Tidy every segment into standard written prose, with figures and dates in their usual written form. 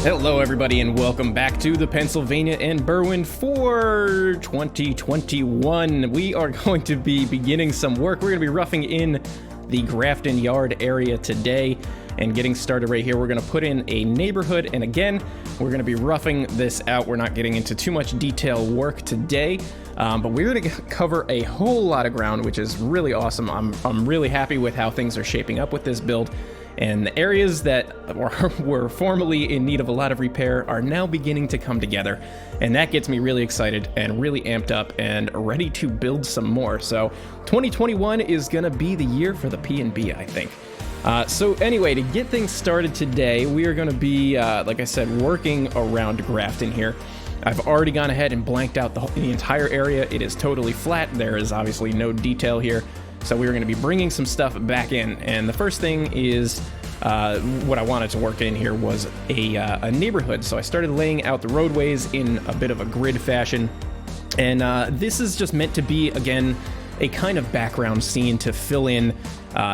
Hello everybody and welcome back to the Pennsylvania and Berwind for 2021. We are going to be beginning some work. We're going to be roughing in the Grafton yard area today and getting started right here. We're going to put in a neighborhood, and again, we're going to be roughing this out. We're not getting into too much detail work today, but we're going to cover a whole lot of ground, which is really awesome. I'm really happy with how things are shaping up with this build. And the areas that were formerly in need of a lot of repair are now beginning to come together. And that gets me really excited and really amped up and ready to build some more. So 2021 is going to be the year for the P&B, I think. So anyway, to get things started today, we are going to be, like I said, working around Grafton here. I've already gone ahead and blanked out the entire area. It is totally flat. There is obviously no detail here. So we're going to be bringing some stuff back in, and the first thing is what I wanted to work in here was a neighborhood. So I started laying out the roadways in a bit of a grid fashion, and this is just meant to be, again, a kind of background scene to fill in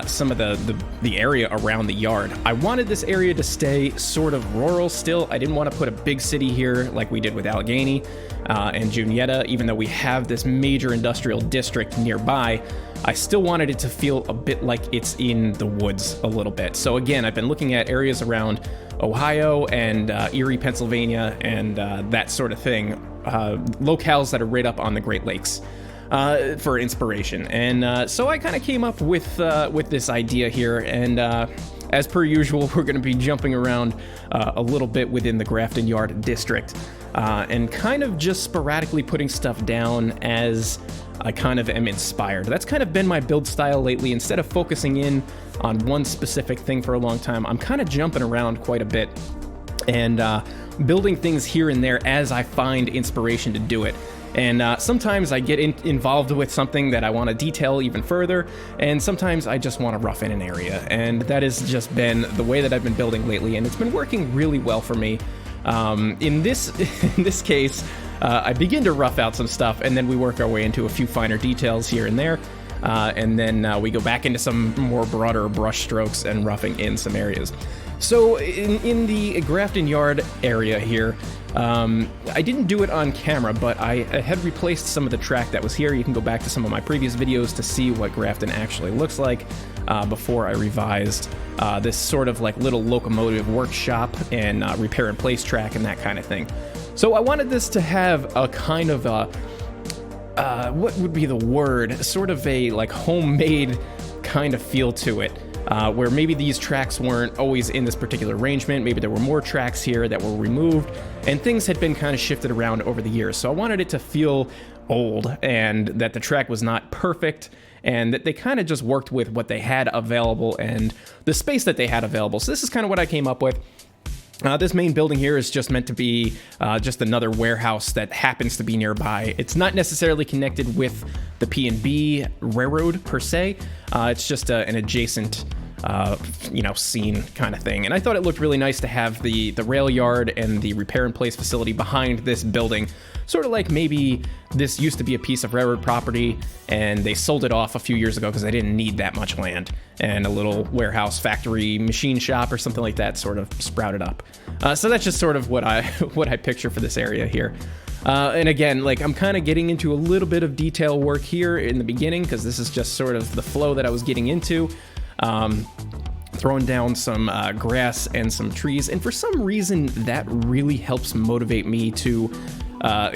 some of the area around the yard. I wanted this area to stay sort of rural still. I didn't want to put a big city here like we did with Allegheny and Juniata, even though we have this major industrial district nearby. I still wanted it to feel a bit like it's in the woods a little bit. So again, I've been looking at areas around Ohio and Erie, Pennsylvania, and that sort of thing, locales that are right up on the Great Lakes for inspiration. And so I kind of came up with this idea here, and as per usual, we're going to be jumping around a little bit within the Grafton Yard district and kind of just sporadically putting stuff down as I kind of am inspired. That's kind of been my build style lately. Instead of focusing in on one specific thing for a long time, I'm kind of jumping around quite a bit and building things here and there as I find inspiration to do it. And sometimes I get involved with something that I want to detail even further, and sometimes I just want to rough in an area. And that has just been the way that I've been building lately, and it's been working really well for me. In this case, I begin to rough out some stuff, and then we work our way into a few finer details here and there, and then we go back into some more broader brush strokes and roughing in some areas. So in the Grafton Yard area here, I didn't do it on camera, but I had replaced some of the track that was here. You can go back to some of my previous videos to see what Grafton actually looks like before I revised this sort of like little locomotive workshop and repair and place track and that kind of thing. So I wanted this to have a kind of what would be the word? Sort of a like homemade kind of feel to it. Where maybe these tracks weren't always in this particular arrangement. Maybe there were more tracks here that were removed, and things had been kind of shifted around over the years. So I wanted it to feel old, and that the track was not perfect, and that they kind of just worked with what they had available and the space that they had available. So this is kind of what I came up with. This main building here is just meant to be just another warehouse that happens to be nearby. It's not necessarily connected with the P&B railroad per se. It's just an adjacent, scene kind of thing. And I thought it looked really nice to have the rail yard and the repair and place facility behind this building. Sort of like maybe this used to be a piece of railroad property and they sold it off a few years ago because they didn't need that much land, and a little warehouse, factory, machine shop or something like that sort of sprouted up. So that's just sort of what I picture for this area here. And again, like I'm kind of getting into a little bit of detail work here in the beginning because this is just sort of the flow that I was getting into. Throwing down some grass and some trees, and for some reason that really helps motivate me to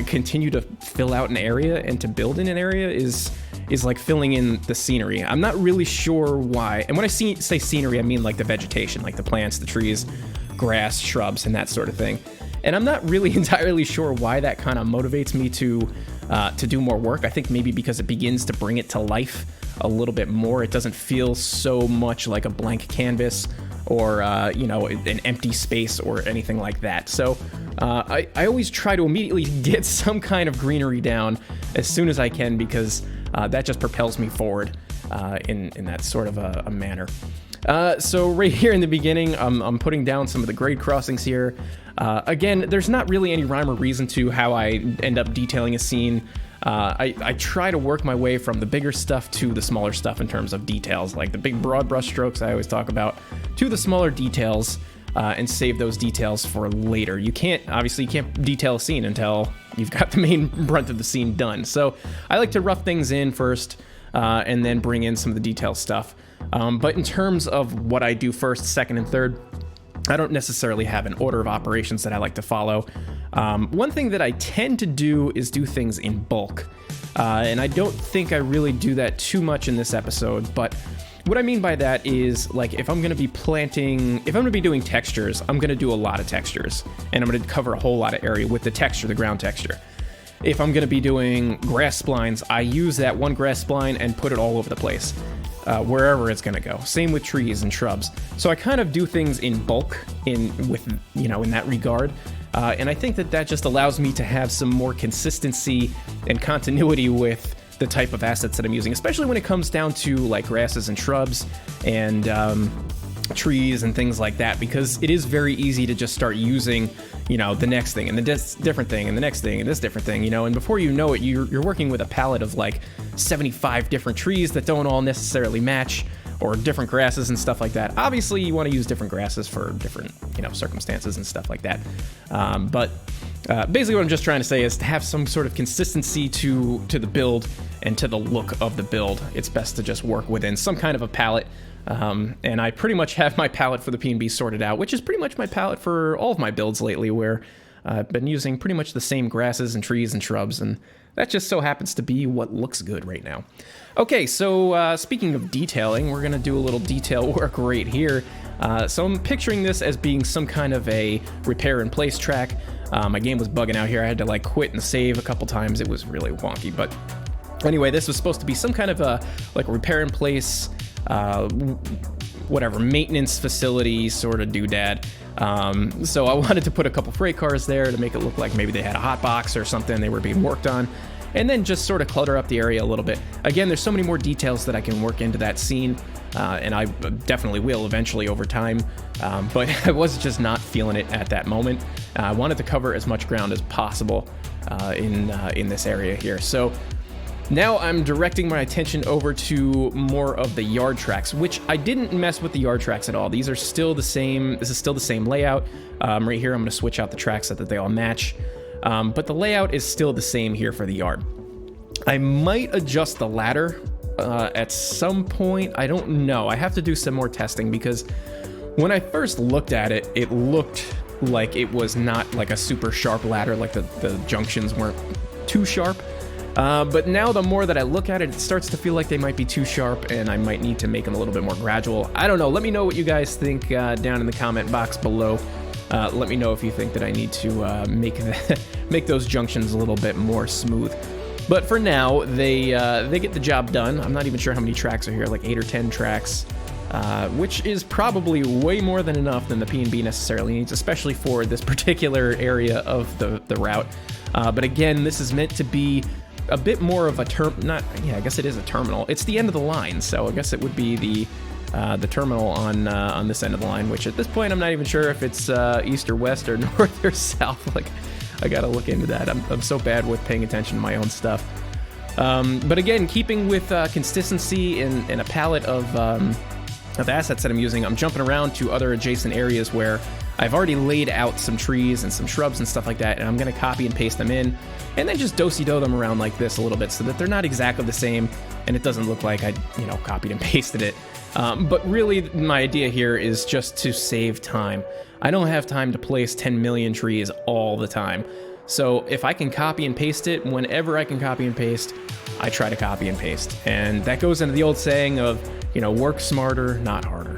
continue to fill out an area and to build in an area is like filling in the scenery. I'm not really sure why, and when I say scenery, I mean like the vegetation, like the plants, the trees, grass, shrubs, and that sort of thing. And I'm not really entirely sure why that kind of motivates me to do more work. I think maybe because it begins to bring it to life a little bit more. It doesn't feel so much like a blank canvas or an empty space or anything like that. So I always try to immediately get some kind of greenery down as soon as I can, because that just propels me forward in that sort of a manner. So right here in the beginning, I'm putting down some of the grade crossings here. Again, there's not really any rhyme or reason to how I end up detailing a scene. I try to work my way from the bigger stuff to the smaller stuff in terms of details, like the big broad brush strokes I always talk about, to the smaller details and save those details for later. Obviously you can't detail a scene until you've got the main brunt of the scene done. So I like to rough things in first, and then bring in some of the detail stuff. But in terms of what I do first, second, and third, I don't necessarily have an order of operations that I like to follow. One thing that I tend to do is do things in bulk. And I don't think I really do that too much in this episode, but what I mean by that is, like, if I'm going to be doing textures, I'm going to do a lot of textures, and I'm going to cover a whole lot of area with the texture, the ground texture. If I'm going to be doing grass splines, I use that one grass spline and put it all over the place, wherever it's going to go. Same with trees and shrubs. So I kind of do things in bulk in that regard. And I think that just allows me to have some more consistency and continuity with the type of assets that I'm using, especially when it comes down to like grasses and shrubs and trees and things like that, because it is very easy to just start using, the next thing and the different thing and the next thing and this different thing, and before you know it, you're working with a palette of like 75 different trees that don't all necessarily match, or different grasses and stuff like that. Obviously, you want to use different grasses for different, circumstances and stuff like that. But basically what I'm just trying to say is to have some sort of consistency to the build and to the look of the build. It's best to just work within some kind of a palette. And I pretty much have my palette for the P&B sorted out, which is pretty much my palette for all of my builds lately, where I've been using pretty much the same grasses and trees and shrubs, and that just so happens to be what looks good right now. Okay, so speaking of detailing, we're going to do a little detail work right here. So I'm picturing this as being some kind of a repair and place track. My game was bugging out here. I had to quit and save a couple times. It was really wonky, but anyway, this was supposed to be some kind of a repair and place, maintenance facility sort of doodad. So I wanted to put a couple freight cars there to make it look like maybe they had a hot box or something they were being worked on, and then just sort of clutter up the area a little bit. Again, there's so many more details that I can work into that scene, and I definitely will eventually over time, but I was just not feeling it at that moment. I wanted to cover as much ground as possible in this area here. So now I'm directing my attention over to more of the yard tracks, which I didn't mess with the yard tracks at all. These are still the same. This is still the same layout. Right here, I'm going to switch out the tracks so that they all match. But the layout is still the same here for the yard. I might adjust the ladder at some point. I don't know. I have to do some more testing, because when I first looked at it, it looked like it was not like a super sharp ladder, like the junctions weren't too sharp. But now the more that I look at it, it starts to feel like they might be too sharp, and I might need to make them a little bit more gradual. I don't know. Let me know what you guys think down in the comment box below. Let me know if you think that I need to make those junctions a little bit more smooth. But for now, they get the job done. I'm not even sure how many tracks are here, like 8 or 10 tracks, which is probably way more than enough than the P&B necessarily needs, especially for this particular area of the route. But again, this is meant to be a bit more of a I guess it is a terminal. It's the end of the line, so I guess it would be the terminal on this end of the line, which at this point I'm not even sure if it's east or west or north or south. I gotta look into that. I'm so bad with paying attention to my own stuff. But again, keeping with consistency and a palette of assets that I'm using, I'm jumping around to other adjacent areas where I've already laid out some trees and some shrubs and stuff like that, and I'm going to copy and paste them in, and then just do-si-do them around like this a little bit so that they're not exactly the same, and it doesn't look like I, copied and pasted it. But really, my idea here is just to save time. I don't have time to place 10 million trees all the time. So if I can copy and paste it, whenever I can copy and paste, I try to copy and paste. And that goes into the old saying of, work smarter, not harder,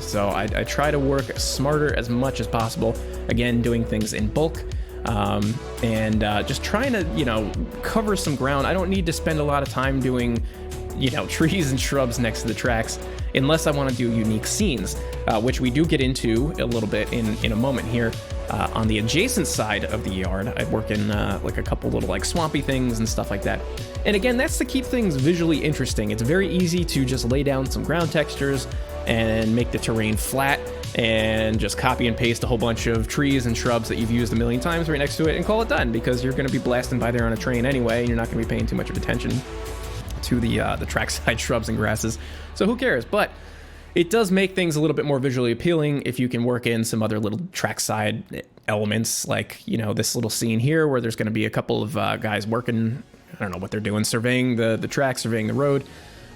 So I try to work smarter as much as possible. Again, doing things in bulk, and just trying to, cover some ground. I don't need to spend a lot of time doing, trees and shrubs next to the tracks, unless I want to do unique scenes, which we do get into a little bit in a moment here. On the adjacent side of the yard, I work in a couple little swampy things and stuff like that. And again, that's to keep things visually interesting. It's very easy to just lay down some ground textures and make the terrain flat and just copy and paste a whole bunch of trees and shrubs that you've used a million times right next to it and call it done, because you're going to be blasting by there on a train anyway, and you're not going to be paying too much of attention to the trackside shrubs and grasses. So who cares? But it does make things a little bit more visually appealing if you can work in some other little trackside elements, like, you know, this little scene here where there's going to be a couple of guys working. I don't know what they're doing, surveying the track, surveying the road,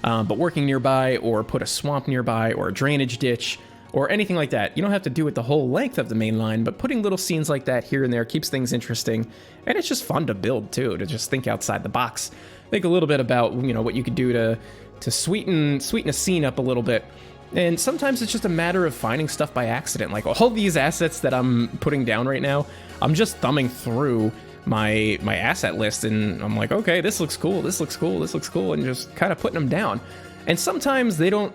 but working nearby, or put a swamp nearby, or a drainage ditch, or anything like that. You don't have to do it the whole length of the main line, but putting little scenes like that here and there keeps things interesting, and it's just fun to build too, to just think outside the box. Think a little bit about, you know, what you could do to sweeten a scene up a little bit. And sometimes it's just a matter of finding stuff by accident. Like all these assets that I'm putting down right now, I'm just thumbing through my asset list, and I'm like, okay, this looks cool, this looks cool, this looks cool, and just kind of putting them down. And sometimes I don't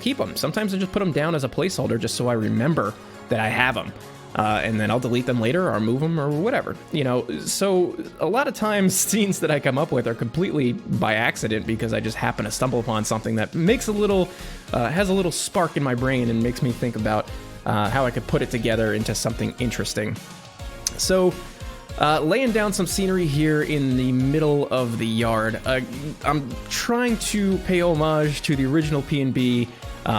keep them. Sometimes I just put them down as a placeholder just so I remember that I have them. And then I'll delete them later or move them or whatever, you know. So a lot of times scenes that I come up with are completely by accident because I just happen to stumble upon something that makes has a little spark in my brain and makes me think about how I could put it together into something interesting. So laying down some scenery here in the middle of the yard. I'm trying to pay homage to the original P&B,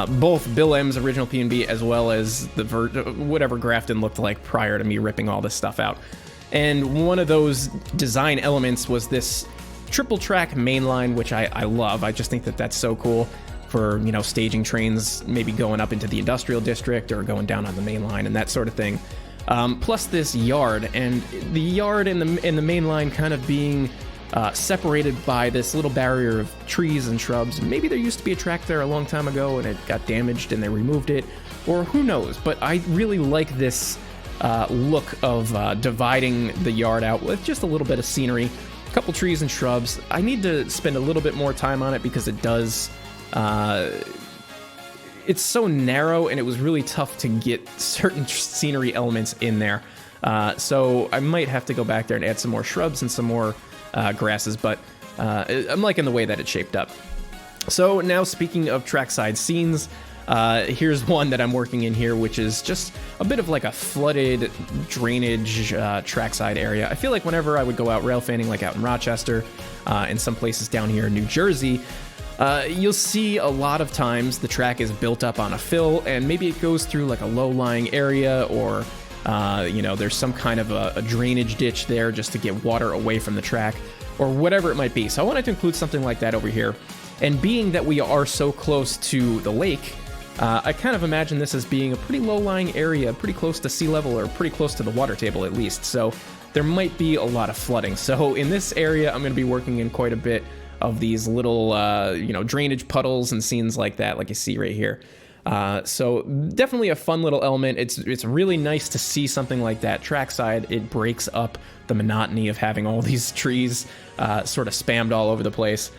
both Bill M's original P&B as well as whatever Grafton looked like prior to me ripping all this stuff out. And one of those design elements was this triple track mainline, which I love. I just think that that's so cool for, you know, staging trains maybe going up into the industrial district or going down on the main line and that sort of thing. Plus this yard, and the yard and the main line kind of being separated by this little barrier of trees and shrubs. Maybe there used to be a track there a long time ago and it got damaged and they removed it, or who knows. But I really like this look of dividing the yard out with just a little bit of scenery, a couple trees and shrubs. I need to spend a little bit more time on it because it does... it's so narrow, and it was really tough to get certain scenery elements in there. So I might have to go back there and add some more shrubs and some more grasses, but I'm liking the way that it's shaped up. So now, speaking of trackside scenes, here's one that I'm working in here, which is just a bit of like a flooded drainage trackside area. I feel like whenever I would go out rail fanning, like out in Rochester and some places down here in New Jersey, you'll see a lot of times the track is built up on a fill, and maybe it goes through like a low-lying area, or you know, there's some kind of a drainage ditch there just to get water away from the track, or whatever it might be. So I wanted to include something like that over here. And being that we are so close to the lake, I kind of imagine this as being a pretty low-lying area, pretty close to sea level, or pretty close to the water table at least. So there might be a lot of flooding. So in this area, I'm going to be working in quite a bit of these little, you know, drainage puddles and scenes like that, like you see right here. So definitely a fun little element. It's really nice to see something like that trackside. It breaks up the monotony of having all these trees sort of spammed all over the place.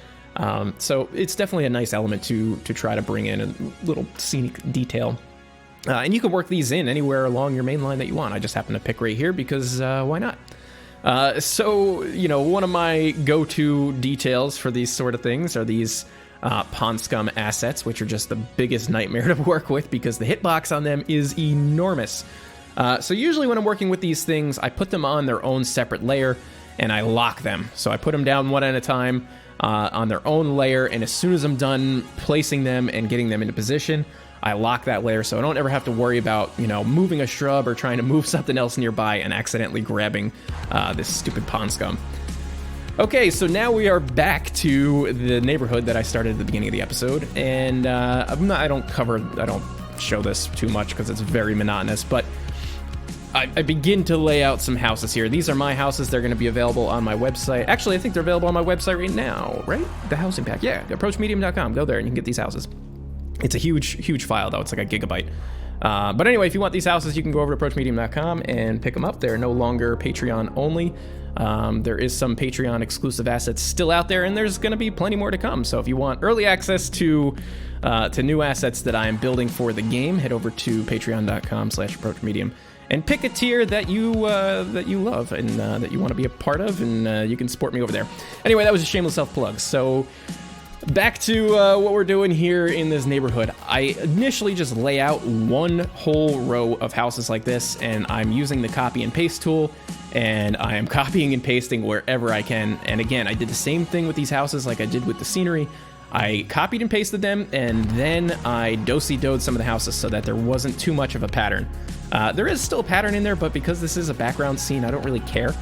So it's definitely a nice element to try to bring in a little scenic detail. And you can work these in anywhere along your main line that you want. I just happen to pick right here because why not? So, you know, one of my go-to details for these sort of things are these pond scum assets, which are just the biggest nightmare to work with because the hitbox on them is enormous. So usually when I'm working with these things, I put them on their own separate layer and I lock them. So I put them down one at a time on their own layer, and as soon as I'm done placing them and getting them into position, I lock that layer so I don't ever have to worry about, you know, moving a shrub or trying to move something else nearby and accidentally grabbing this stupid pond scum. Okay, so now we are back to the neighborhood that I started at the beginning of the episode, and I don't show this too much because it's very monotonous, but I begin to lay out some houses here. These are my houses. They're going to be available on my website. Actually, I think they're available on my website right now, right? The housing pack. Yeah, approachmedium.com. Go there and you can get these houses. It's a huge file, though. It's like a gigabyte. But anyway, if you want these houses, you can go over to approachmedium.com and pick them up. They're no longer Patreon only. There is some Patreon exclusive assets still out there, and there's going to be plenty more to come. So if you want early access to new assets that I am building for the game, head over to patreon.com/approachmedium and pick a tier that you love and that you want to be a part of, and you can support me over there. Anyway, that was a shameless self-plug. So back to what we're doing here in this neighborhood. I initially just lay out one whole row of houses like this, and I'm using the copy and paste tool, and I am copying and pasting wherever I can. And again, I did the same thing with these houses like I did with the scenery. I copied and pasted them, and then I do-si-doed some of the houses so that there wasn't too much of a pattern. There is still a pattern in there, but because this is a background scene, I don't really care.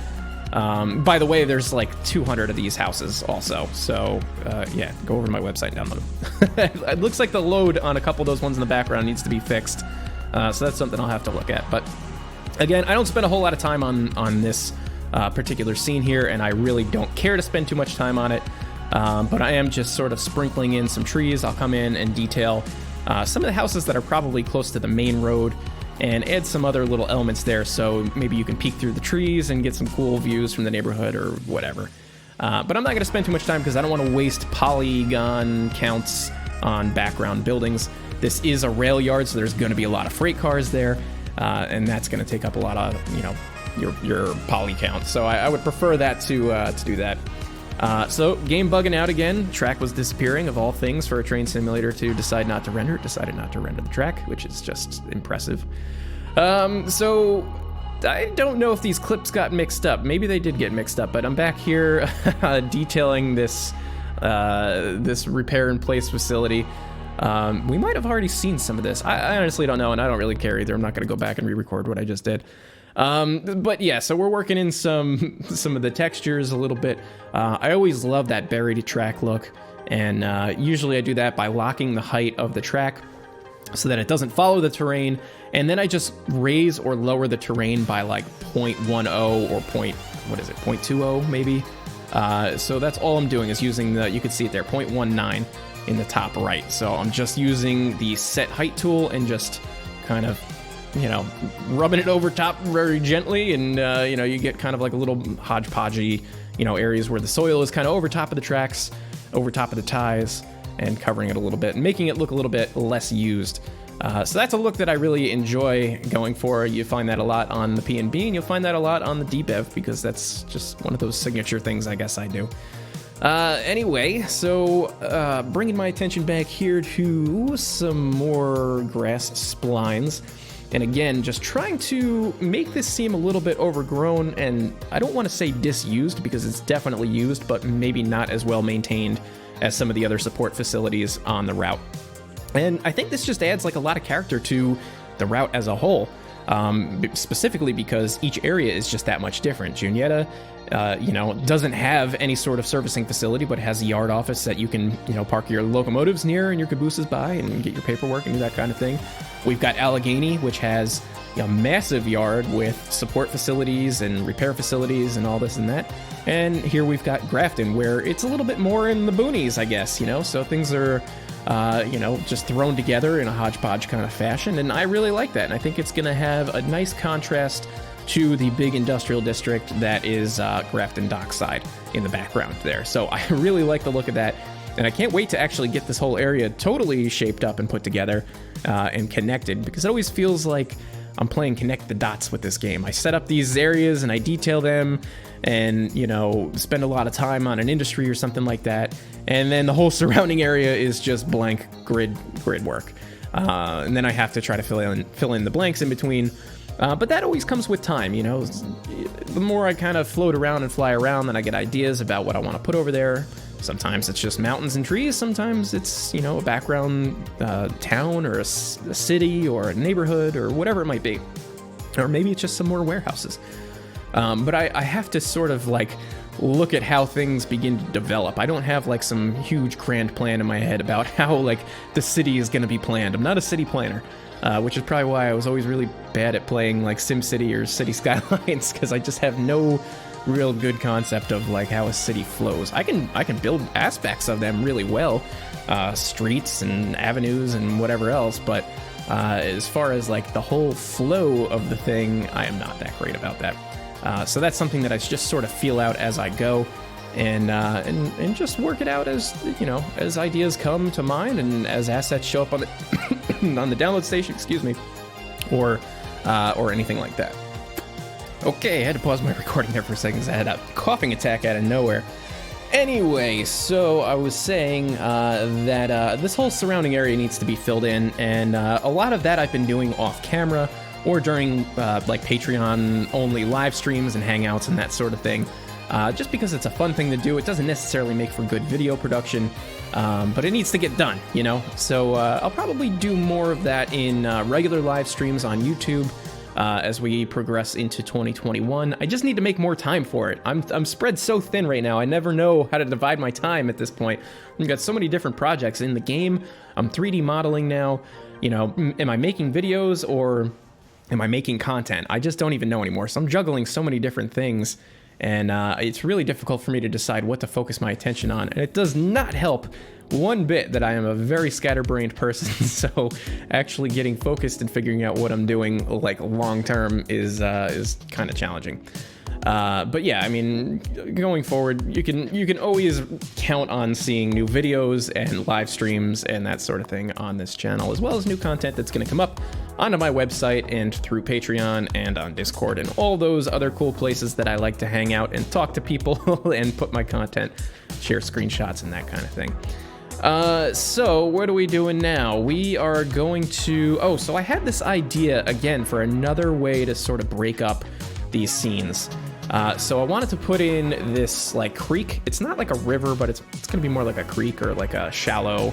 By the way, there's like 200 of these houses also, so yeah, go over to my website and download them. It looks like the load on a couple of those ones in the background needs to be fixed, so that's something I'll have to look at. But again, I don't spend a whole lot of time on this particular scene here, and I really don't care to spend too much time on it, but I am just sort of sprinkling in some trees. I'll come in and detail some of the houses that are probably close to the main road, and add some other little elements there, so maybe you can peek through the trees and get some cool views from the neighborhood or whatever. But I'm not going to spend too much time because I don't want to waste polygon counts on background buildings. This is a rail yard, so there's going to be a lot of freight cars there, and that's going to take up a lot of, you know, your poly count. So I would prefer that to do that. So game bugging out again. Track was disappearing, of all things, for a train simulator to decide not to render. It decided not to render the track, which is just impressive. So I don't know if these clips got mixed up. Maybe they did get mixed up, but I'm back here detailing this repair and place facility. We might have already seen some of this. I honestly don't know, and I don't really care either. I'm not going to go back and re-record what I just did. But yeah, so we're working in some of the textures a little bit. I always love that buried track look, and usually I do that by locking the height of the track so that it doesn't follow the terrain, and then I just raise or lower the terrain by like 0.10 or 0.20 maybe. So that's all I'm doing, is using you can see it there, 0.19 in the top right. So I'm just using the set height tool and just kind of, you know, rubbing it over top very gently, and you know, you get kind of like a little hodgepodgey, you know, areas where the soil is kind of over top of the tracks, over top of the ties, and covering it a little bit and making it look a little bit less used. So that's a look that I really enjoy going for. You find that a lot on the P&B, and you'll find that a lot on the DBev, because that's just one of those signature things I guess I do. Anyway, so bringing my attention back here to some more grass splines. And again, just trying to make this seem a little bit overgrown, and I don't want to say disused, because it's definitely used, but maybe not as well maintained as some of the other support facilities on the route. And I think this just adds like a lot of character to the route as a whole, specifically because each area is just that much different. Juniata, you know, doesn't have any sort of servicing facility, but has a yard office that you can, you know, park your locomotives near and your cabooses by and get your paperwork and do that kind of thing. We've got Allegheny, which has a massive yard with support facilities and repair facilities and all this and that. And here we've got Grafton, where it's a little bit more in the boonies, I guess, you know, so things are, you know, just thrown together in a hodgepodge kind of fashion. And I really like that. And I think it's going to have a nice contrast to the big industrial district that is Grafton Dockside in the background there. So I really like the look of that. And I can't wait to actually get this whole area totally shaped up and put together and connected, because it always feels like I'm playing connect the dots with this game. I set up these areas and I detail them and, you know, spend a lot of time on an industry or something like that. And then the whole surrounding area is just blank grid work. And then I have to try to fill in the blanks in between. But that always comes with time, you know. The more I kind of float around and fly around, then I get ideas about what I want to put over there. Sometimes it's just mountains and trees. Sometimes it's, you know, a background town or a city or a neighborhood or whatever it might be. Or maybe it's just some more warehouses. But I have to sort of like look at how things begin to develop. I don't have like some huge grand plan in my head about how like the city is going to be planned. I'm not a city planner. Which is probably why I was always really bad at playing like SimCity or City Skylines, because I just have no real good concept of like how a city flows. I can build aspects of them really well, streets and avenues and whatever else, but as far as like the whole flow of the thing, I am not that great about that. So that's something that I just sort of feel out as I go. And just work it out as, you know, as ideas come to mind and as assets show up on the on the download station, excuse me, or anything like that. Okay, I had to pause my recording there for a second because I had a coughing attack out of nowhere. Anyway, so I was saying that this whole surrounding area needs to be filled in, and a lot of that I've been doing off camera or during like Patreon only live streams and hangouts and that sort of thing. just because it's a fun thing to do. It doesn't necessarily make for good video production, but it needs to get done, you know? So I'll probably do more of that in regular live streams on YouTube as we progress into 2021. I just need to make more time for it. I'm spread so thin right now. I never know how to divide my time at this point. We've got so many different projects in the game. I'm 3D modeling now. You know, am I making videos or am I making content? I just don't even know anymore. So I'm juggling so many different things, and it's really difficult for me to decide what to focus my attention on. And it does not help one bit that I am a very scatterbrained person, so actually getting focused and figuring out what I'm doing like long term is kind of challenging. But yeah, I mean, going forward, you can always count on seeing new videos and live streams and that sort of thing on this channel, as well as new content that's going to come up onto my website and through Patreon and on Discord and all those other cool places that I like to hang out and talk to people and put my content, share screenshots and that kind of thing. So what are we doing now? We are going to, so I had this idea again for another way to sort of break up these scenes. So I wanted to put in this like creek. It's not like a river, but it's gonna be more like a creek or like a shallow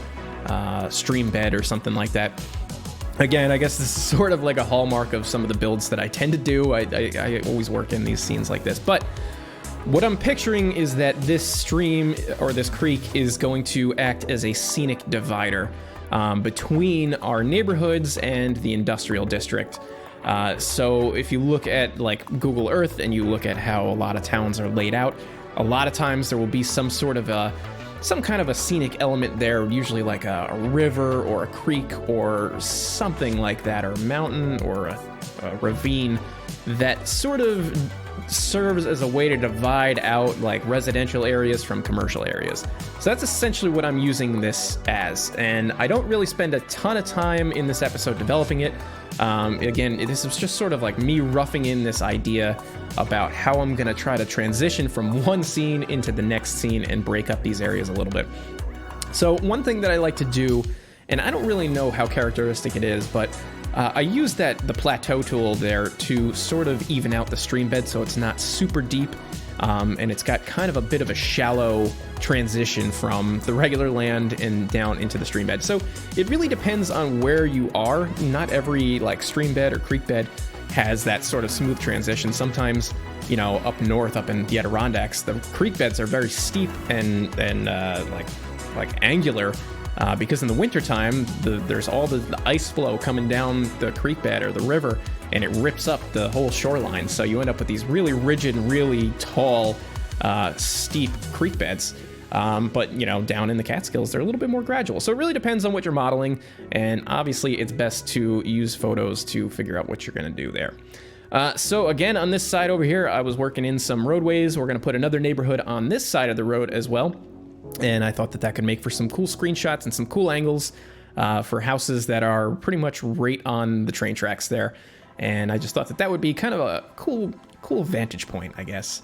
stream bed or something like that. Again, I guess this is sort of like a hallmark of some of the builds that I tend to do. I always work in these scenes like this, but what I'm picturing is that this stream or this creek is going to act as a scenic divider between our neighborhoods and the industrial district. So if you look at like Google Earth and you look at how a lot of towns are laid out, a lot of times there will be some sort of some kind of a scenic element there, usually like a river or a creek or something like that, or a mountain or a ravine that sort of serves as a way to divide out like residential areas from commercial areas. So that's essentially what I'm using this as, and I don't really spend a ton of time in this episode developing it. Again, this is just sort of like me roughing in this idea about how I'm gonna try to transition from one scene into the next scene and break up these areas a little bit. So one thing that I like to do, and I don't really know how characteristic it is, but I use the plateau tool there to sort of even out the stream bed so it's not super deep, and it's got kind of a bit of a shallow transition from the regular land and down into the stream bed. So it really depends on where you are. Not every like stream bed or creek bed has that sort of smooth transition. Sometimes, you know, up north, up in the Adirondacks, the creek beds are very steep and like angular. Because in the wintertime, there's all the ice flow coming down the creek bed or the river, and it rips up the whole shoreline. So you end up with these really rigid, really tall, steep creek beds. But, you know, down in the Catskills, they're a little bit more gradual. So it really depends on what you're modeling, and obviously it's best to use photos to figure out what you're going to do there. So again, on this side over here, I was working in some roadways. We're going to put another neighborhood on this side of the road as well. And I thought that could make for some cool screenshots and some cool angles for houses that are pretty much right on the train tracks there. And I just thought that would be kind of a cool vantage point, I guess.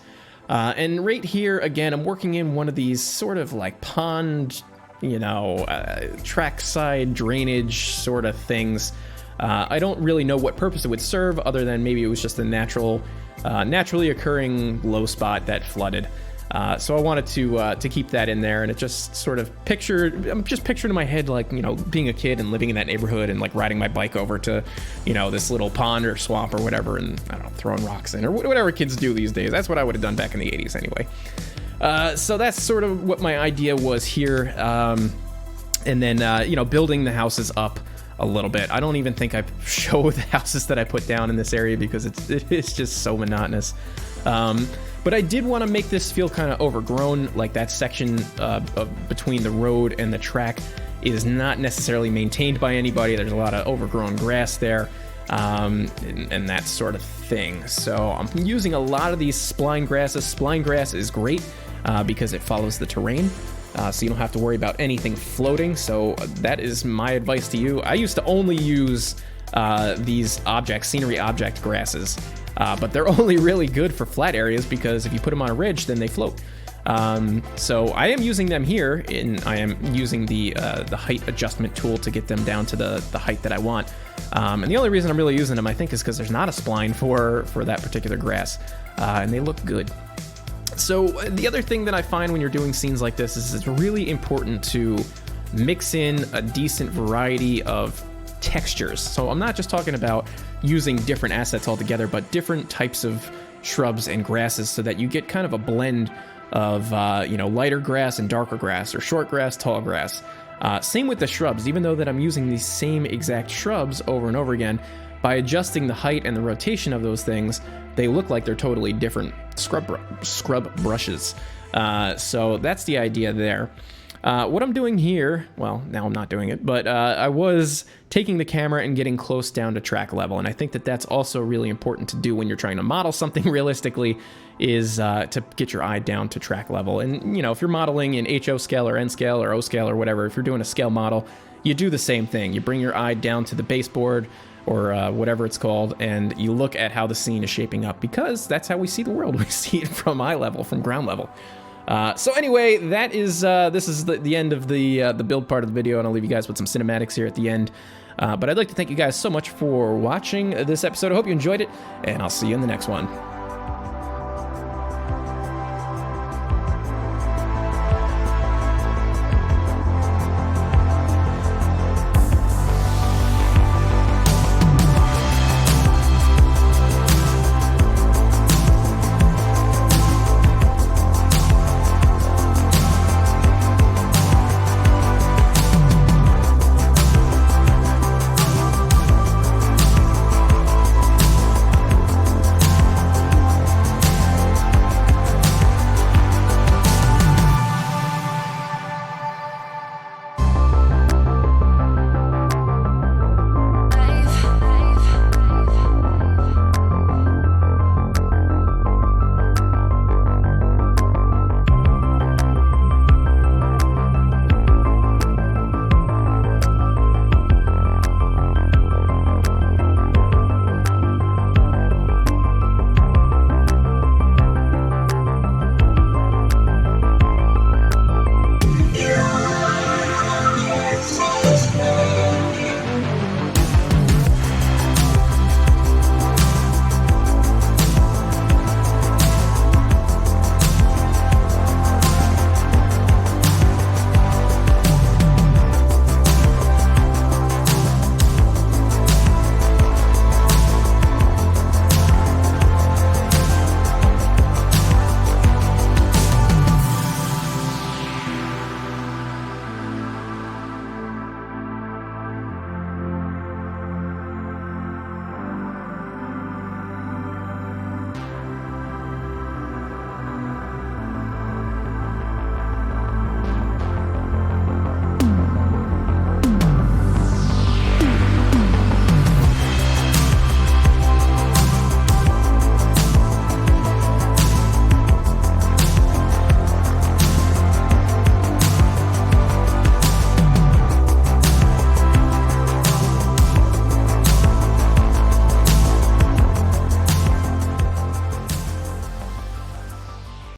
And right here, again, I'm working in one of these sort of like pond, you know, trackside drainage sort of things. I don't really know what purpose it would serve other than maybe it was just a naturally occurring low spot that flooded. So I wanted to keep that in there, and it just sort of I'm just picturing in my head, like, you know, being a kid and living in that neighborhood and like riding my bike over to, you know, this little pond or swamp or whatever, and I don't know, throwing rocks in or whatever kids do these days. That's what I would have done back in the 80s anyway. So that's sort of what my idea was here. And then, you know, building the houses up a little bit. I don't even think I show the houses that I put down in this area because it's just so monotonous. But I did want to make this feel kind of overgrown, like that section between the road and the track is not necessarily maintained by anybody. There's a lot of overgrown grass there, and that sort of thing. So I'm using a lot of these spline grasses. Spline grass is great because it follows the terrain, so you don't have to worry about anything floating. So that is my advice to you. I used to only use these scenery object grasses. But they're only really good for flat areas because if you put them on a ridge, then they float. So I am using them here, and I am using the height adjustment tool to get them down to the height that I want. And the only reason I'm really using them, I think, is because there's not a spline for that particular grass, and they look good. So the other thing that I find when you're doing scenes like this is it's really important to mix in a decent variety of textures. So I'm not just talking about using different assets altogether, but different types of shrubs and grasses so that you get kind of a blend of, lighter grass and darker grass, or short grass, tall grass. Same with the shrubs, even though that I'm using these same exact shrubs over and over again, by adjusting the height and the rotation of those things, they look like they're totally different scrub brushes. So that's the idea there. What I'm doing here, well, now I'm not doing it, but I was taking the camera and getting close down to track level, and I think that that's also really important to do when you're trying to model something realistically, is to get your eye down to track level. And, if you're modeling in HO scale or N scale or O scale or whatever, if you're doing a scale model, you do the same thing. You bring your eye down to the baseboard, or whatever it's called, and you look at how the scene is shaping up, because that's how we see the world. We see it from eye level, from ground level. So anyway, that is this is the end of the build part of the video, and I'll leave you guys with some cinematics here at the end. But I'd like to thank you guys so much for watching this episode. I hope you enjoyed it, and I'll see you in the next one.